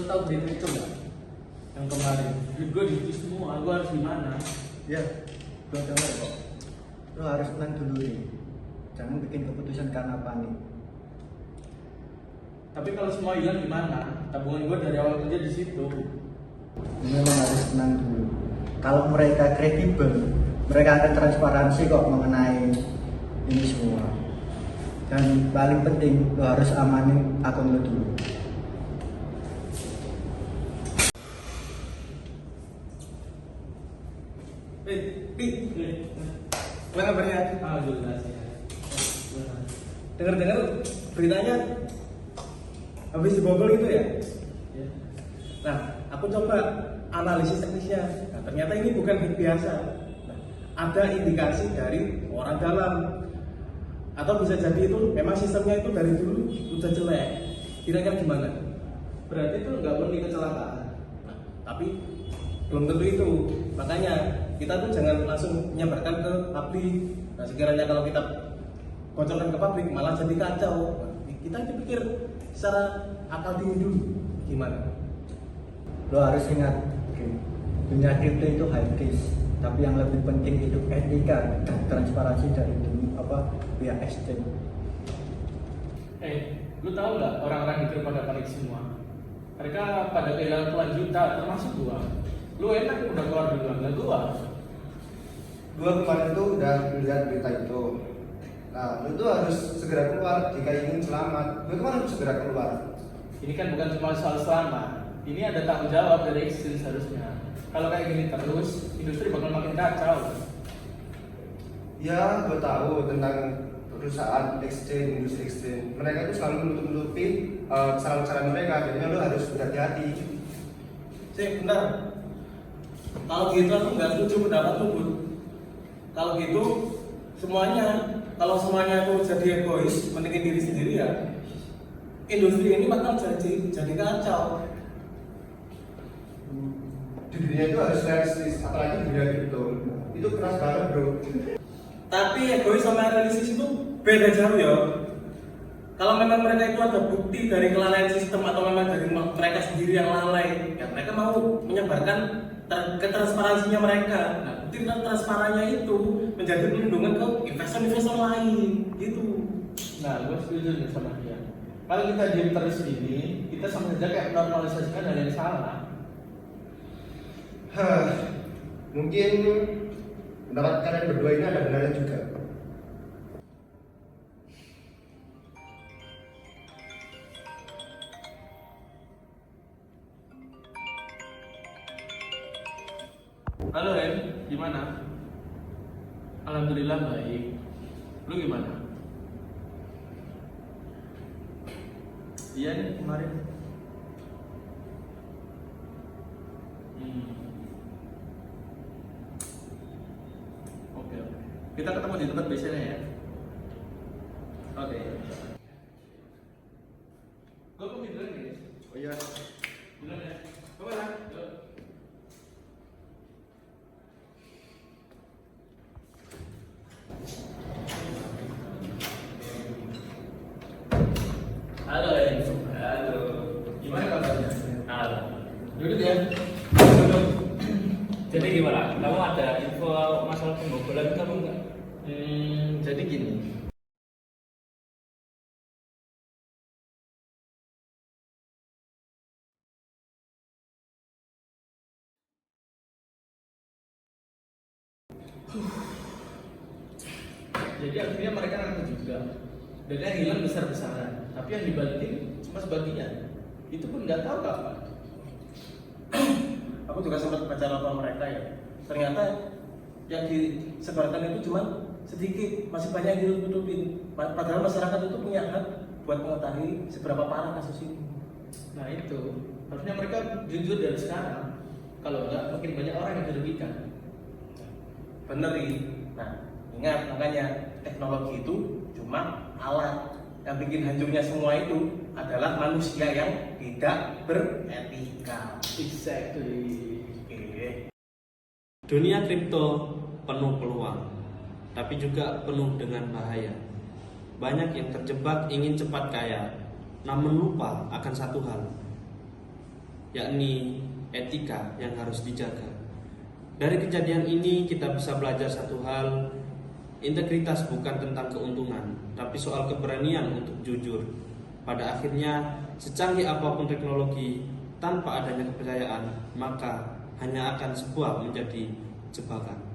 Lo tau berita itu nggak? Yang kemarin, duit gue diuji semua, gue harus gimana? Ya, gue dengar kok. Lo harus tenang dulu nih. Jangan bikin keputusan karena panik. Tapi kalau semua hilang gimana? Tabungan gue dari awal kerja di situ. Memang harus tenang dulu. Kalau mereka kredibel, mereka akan transparansi kok mengenai ini semua. Dan paling penting, lo harus amanin akun lo dulu. Apa kabarnya? Alhamdulillah sih. Dengar-dengar beritanya habis dibobol gitu ya? Ya. Nah, aku coba analisis teknisnya. Nah, ternyata ini bukan hack biasa. Nah, ada indikasi dari orang dalam. Atau bisa jadi itu memang sistemnya itu dari dulu udah jelek. Kira-kira gimana? Berarti itu nggak murni kecelakaan. Nah, tapi belum tentu itu. Makanya kita tuh jangan langsung menyebarkan ke publik. Nah, sekiranya kalau kita bocorkan ke publik malah jadi kacau. Nah, kita dipikir secara akal dingin dulu. Gimana? Lo harus ingat, dunia kripto itu high risk, tapi yang lebih penting itu etika dan transparansi dari pihak exchange. Lu tahu nggak orang-orang itu pada panik semua? Mereka pada kehilangan puluhan juta, termasuk gua. Lu enak udah keluar duluan, nggak gua. Gua kemarin tuh udah melihat berita itu. Nah, lu tuh harus segera keluar jika ingin selamat. Gua kemarin harus segera keluar. Ini kan bukan cuma soal selamat. Ini ada tanggung jawab dari exchange seharusnya. Kalau kayak gini terus, industri bakal makin kacau. Ya, gua tahu tentang perusahaan exchange, industri exchange. Mereka itu selalu menutup-nutupi kesalahan-kesalahan mereka. Jadinya lu harus berhati-hati. Cek, bentar. Kalau gitu aku nggak setuju pendapatmu, Bud. Kalau gitu kalau semuanya aku jadi egois, pentingin diri sendiri ya, industri ini bakal jadi kacau. Di dunia itu harus realistis, apalagi di dunia kripto. Itu keras banget, bro. Tapi egois sama realistis itu beda jauh ya. Kalau memang mereka itu ada bukti dari kelalaian sistem atau memang dari mereka sendiri yang lalai, ya mereka mau menyebarkan ketransparansinya mereka. Nah, bukti transparannya itu menjadi perlindungan ke investor-investor lain, gitu. Nah, gue setuju nih sama dia. Kalau kita diam terus ini, kita sama saja kayak normalisasikan hal yang salah. Mungkin pendapat kalian berdua ini ada benarnya juga. Halo Ren, gimana? Alhamdulillah baik. Lu gimana? Iya nih kemarin. Oke. Kita ketemu di tempat biasanya ya. Oke. Gue pamit dulu nih. Oh iya. Duluan ya. Bye lah. Halo, halo. Gimana kabarnya? Halo. Duduk ya. Duduk. Jadi gimana? Kamu ada info masalah pembobolan kamu nggak? Jadi gini. Jadi akhirnya mereka ngaku juga. Dan yang hilang besar-besaran. Tapi yang dibalikin cuma sebagian. Itu pun nggak tahu kapan. Aku juga sempat baca laporan mereka ya. Ternyata yang disebarkan itu cuma sedikit, masih banyak yang ditutupin. Padahal masyarakat itu punya hak buat mengetahui seberapa parah kasus ini. Nah itu, harusnya mereka jujur dari sekarang. Kalau enggak, makin banyak orang yang dirugikan. Bener nih. Nah, ingat makanya teknologi itu cuma alat. Yang bikin hancurnya semua itu adalah manusia yang tidak beretika. Exactly. Oke. Dunia kripto penuh peluang, tapi juga penuh dengan bahaya. Banyak yang terjebak ingin cepat kaya, namun lupa akan satu hal. yakni etika yang harus dijaga. Dari kejadian ini kita bisa belajar satu hal, integritas bukan tentang keuntungan, tapi soal keberanian untuk jujur. Pada akhirnya, secanggih apapun teknologi, tanpa adanya kepercayaan, maka hanya akan sebuah menjadi jebakan.